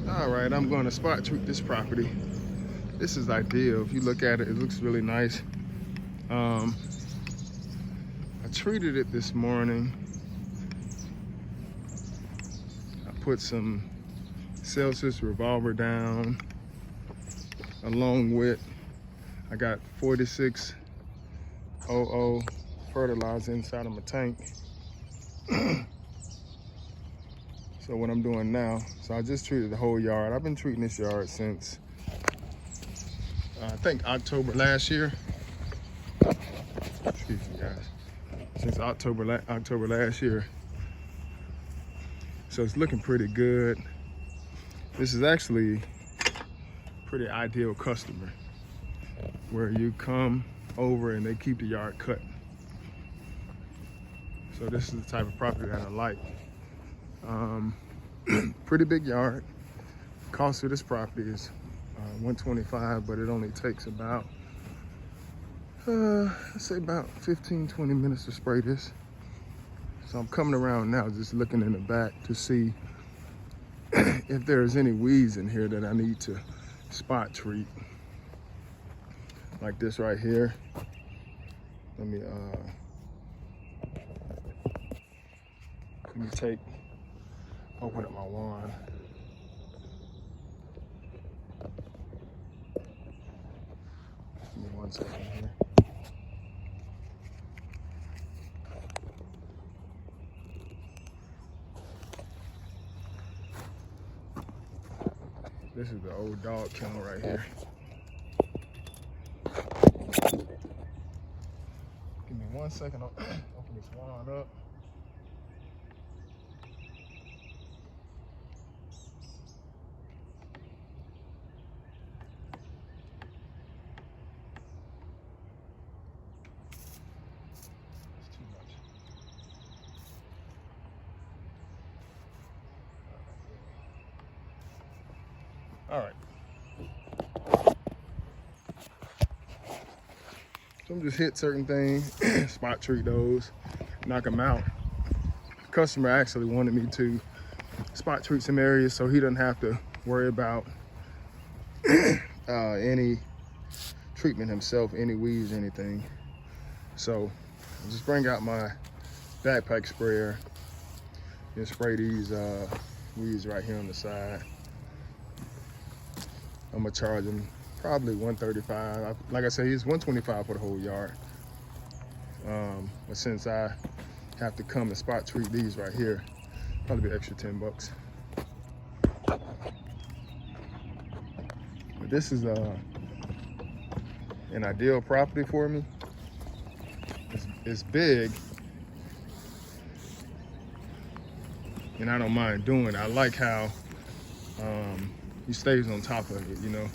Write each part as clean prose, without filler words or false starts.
All right, I'm going to spot treat this property. This is ideal. If you look at it, it looks really nice. I treated it this morning. I put some Celsius Revolver down along with, I got 4600 fertilizer inside of my tank. So what I'm doing now, so I just treated the whole yard. I've been treating this yard since, I think October last year. Excuse me, guys. Since October last year. So it's looking pretty good. This is actually pretty ideal customer, where you come over and they keep the yard cut. So this is the type of property that I like. Pretty big yard. Cost of this property is $125, but it only takes about, let's say about 15-20 minutes to spray this. So I'm coming around now, just looking in the back to see if there's any weeds in here that I need to spot treat. Like this right here. Let me open up my wand. Give me 1 second here. This is the old dog kennel right here. Give me 1 second, I'll open this wand up. It's too much. All right. So I'm just hit certain things, spot treat those, knock them out. The customer actually wanted me to spot treat some areas so he doesn't have to worry about any treatment himself, any weeds, anything. So I'll just bring out my backpack sprayer and spray these weeds right here on the side. I'm gonna charge him probably $135. Like I said, he's $125 for the whole yard. But since I have to come and spot treat these right here, probably be extra 10 bucks. But this is an ideal property for me. It's big, and I don't mind doing it. I like how he stays on top of it, you know.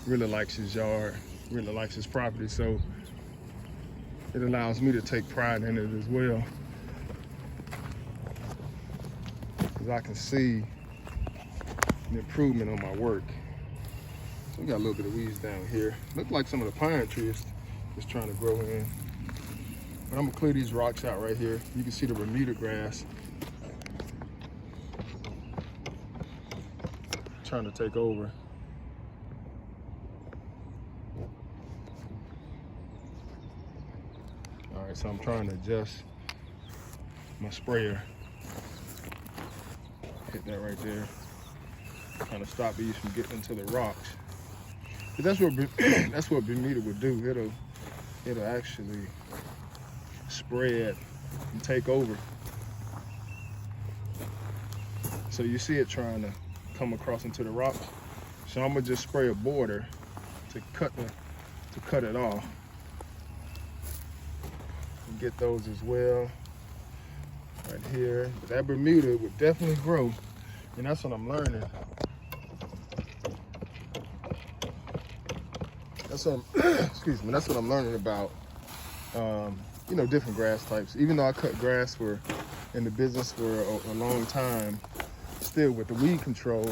Really likes his yard, really likes his property, so it allows me to take pride in it as well. Because I can see the improvement on my work. So we got a little bit of weeds down here. Look like some of the pine trees is trying to grow in. But I'm gonna clear these rocks out right here. You can see the Bermuda grass trying to take over. All right, so I'm trying to adjust my sprayer. Hit that right there. Trying to stop these from getting into the rocks. But that's what Bermuda would do. It'll actually spread and take over. So you see it trying to come across into the rocks. So I'm gonna just spray a border to cut it off. And get those as well right here. But that Bermuda would definitely grow, and that's what I'm learning. That's what excuse me. That's what I'm learning about. You know, different grass types. Even though I cut grass in the business for a long time, still with the weed control,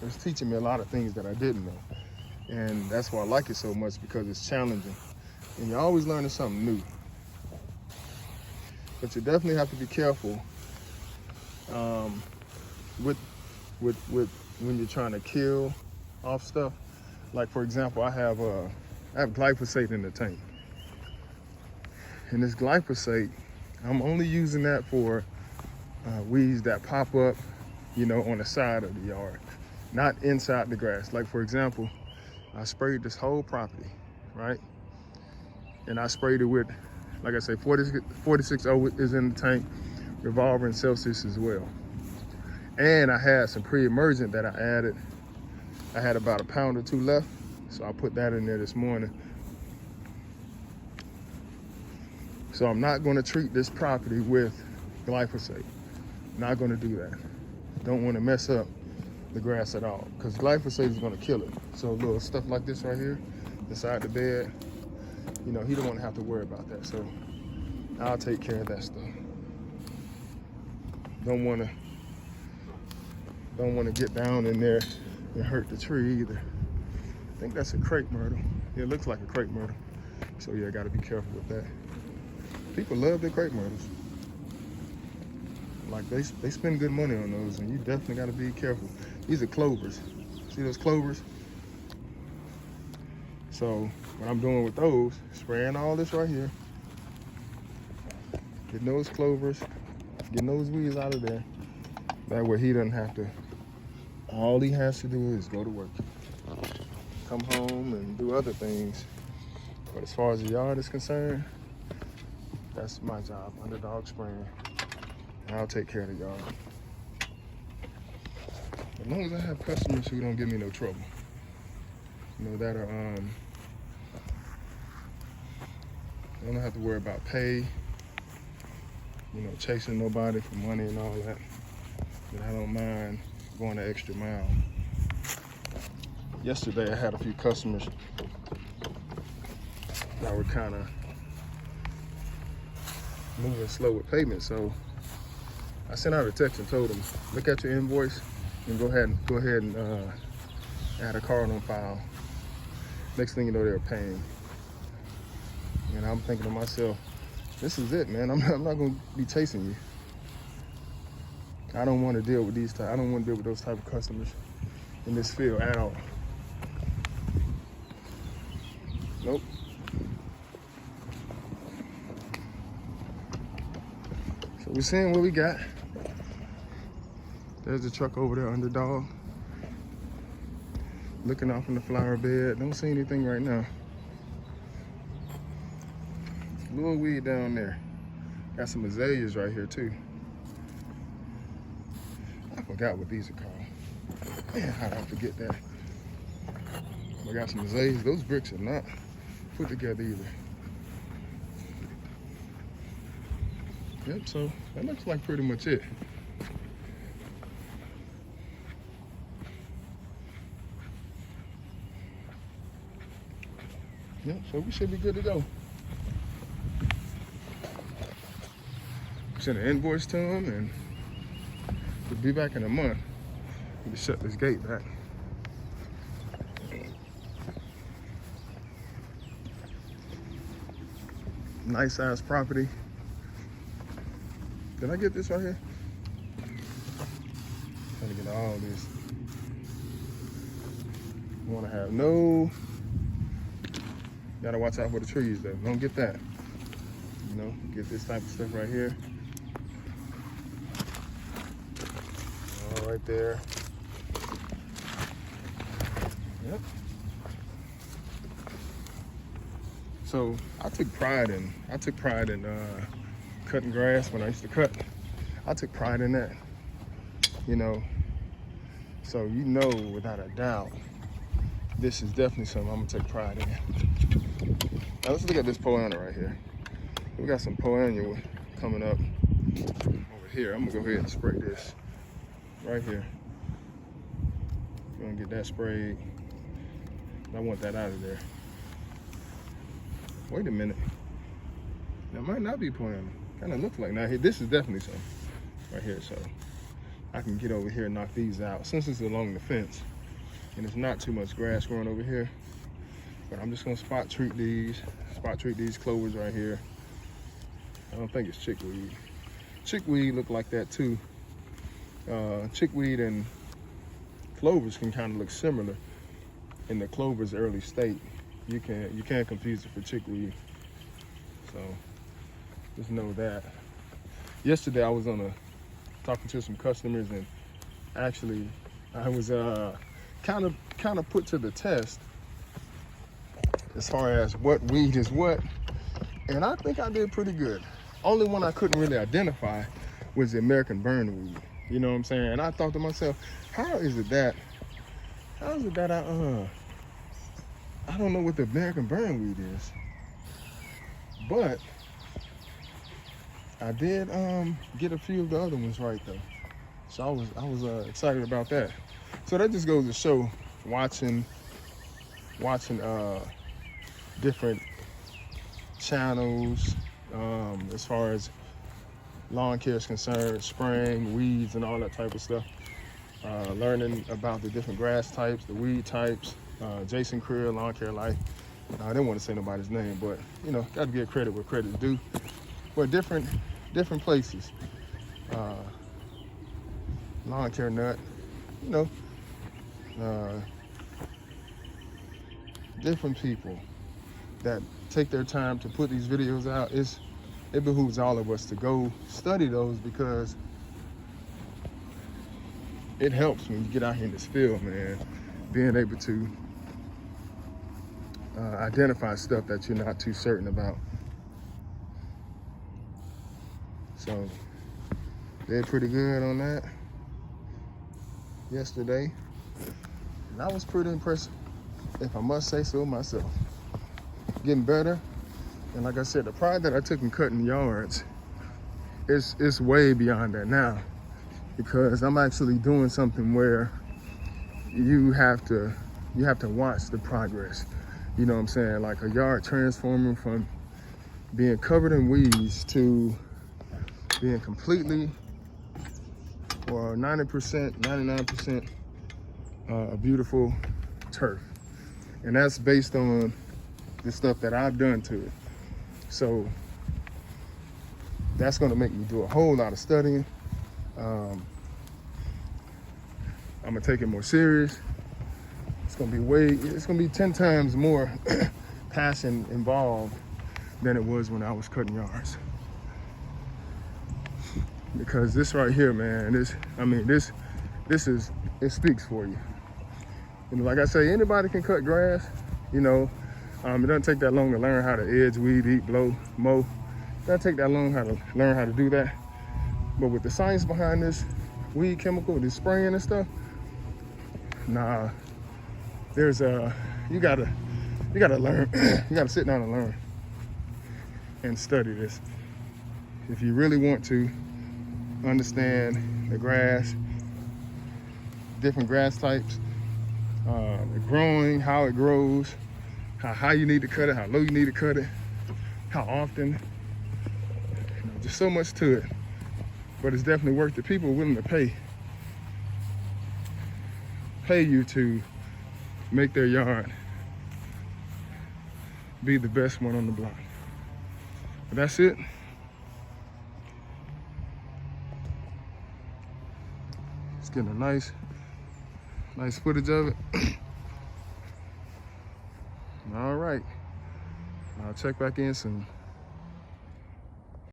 it's teaching me a lot of things that I didn't know. And that's why I like it so much, because it's challenging. And you're always learning something new. But you definitely have to be careful with with when you're trying to kill off stuff. Like for example, I have glyphosate in the tank. And this glyphosate, I'm only using that for weeds that pop up, on the side of the yard, not inside the grass. Like for example, I sprayed this whole property, right? And I sprayed it with, like I say, 46O is in the tank, Revolver and Celsius as well. And I had some pre-emergent that I added. I had about a pound or two left, so I put that in there this morning. So I'm not going to treat this property with glyphosate. Not going to do that. Don't want to mess up the grass at all, because glyphosate is going to kill it. So little stuff like this right here, beside the bed, he don't want to have to worry about that. So I'll take care of that stuff. Don't want to get down in there and hurt the tree either. I think that's a crepe myrtle. Yeah, it looks like a crepe myrtle. So yeah, I got to be careful with that. People love their crepe myrtles. Like they spend good money on those, and you definitely got to be careful. These are clovers. See those clovers? So what I'm doing with those, spraying all this right here, getting those clovers, getting those weeds out of there. That way he doesn't have to, all he has to do is go to work, come home and do other things. But as far as the yard is concerned, that's my job, Underdog Spraying. And I'll take care of the yard. As long as I have customers who don't give me no trouble. That are, I don't have to worry about pay, chasing nobody for money and all that. But I don't mind going the extra mile. Yesterday I had a few customers that were kind of moving slow with payment, so I sent out a text and told them, look at your invoice and go ahead and add a card on file. Next thing you know, they're paying. And I'm thinking to myself, this is it, man. I'm not going to be chasing you. I don't want to deal with I don't want to deal with those type of customers in this field at all. Nope. So we're seeing what we got. There's the truck over there, Underdog. Looking off in the flower bed. Don't see anything right now. Little weed down there. Got some azaleas right here too. I forgot what these are called. Man, how did I forget that? We got some azaleas. Those bricks are not put together either. Yep, so that looks like pretty much it. Yep, so we should be good to go. Send an invoice to them, and we'll be back in a month. We can shut this gate back. Nice size property. Did I get this right here? Trying to get all this. You want to have gotta watch out for the trees though. Don't get that. Get this type of stuff right here. All right there. Yep. So I took pride in cutting grass when I used to cut. I took pride in that. So without a doubt, this is definitely something I'm gonna take pride in. Now let's look at this poana right here. We got some poana coming up over here. I'm gonna go ahead and spray this right here. Gonna get that sprayed. I want that out of there. Wait a minute. That might not be poana. Kind of looks like now. This is definitely some right here. So I can get over here and knock these out since it's along the fence and it's not too much grass growing over here. But I'm just gonna spot treat these clovers right here. I don't think it's chickweed. Chickweed look like that too. Chickweed and clovers can kind of look similar in the clover's early state. You can't confuse it for chickweed. So just know that. Yesterday I was talking to some customers, and actually I was kind of put to the test as far as what weed is what, and I think I did pretty good. Only one I couldn't really identify was the American burnweed. You know what I'm saying? And I thought to myself, how is it that I don't know what the American burnweed is, but I did get a few of the other ones right though. So I was excited about that. So that just goes to show, watching different channels as far as lawn care is concerned, spraying, weeds, and all that type of stuff. Learning about the different grass types, the weed types. Jason Creel, Lawn Care Life. I didn't want to say nobody's name, but you know, got to give credit where credit's due. But different places. Lawn Care Nut, you know, different people that take their time to put these videos out. It behooves all of us to go study those, because it helps when you get out here in this field, man, being able to identify stuff that you're not too certain about. So did pretty good on that yesterday, and I was pretty impressed, if I must say so myself. Getting better, and like I said, the pride that I took in cutting yards it's way beyond that now, because I'm actually doing something where you have to watch the progress. You know what I'm saying? Like a yard transforming from being covered in weeds to being completely, or 90%, 99% a beautiful turf. And that's based on the stuff that I've done to it. So that's gonna make me do a whole lot of studying. I'm gonna take it more serious. It's gonna be 10 times more passion involved than it was when I was cutting yards. Because this right here, man, it speaks for you. And like I say, anybody can cut grass, you know. It doesn't take that long to learn how to edge, weed, eat, blow, mow. It doesn't take that long to learn how to do that. But with the science behind this weed chemical, this spraying and stuff, nah, you gotta learn. You gotta sit down and learn and study this if you really want to understand the grass, different grass types, the growing, how it grows, how high you need to cut it, how low you need to cut it, how often. You know, just so much to it. But it's definitely worth it. People are willing to pay you to make their yard be the best one on the block. But that's it. It's getting a nice footage of it. All right, I'll check back in soon.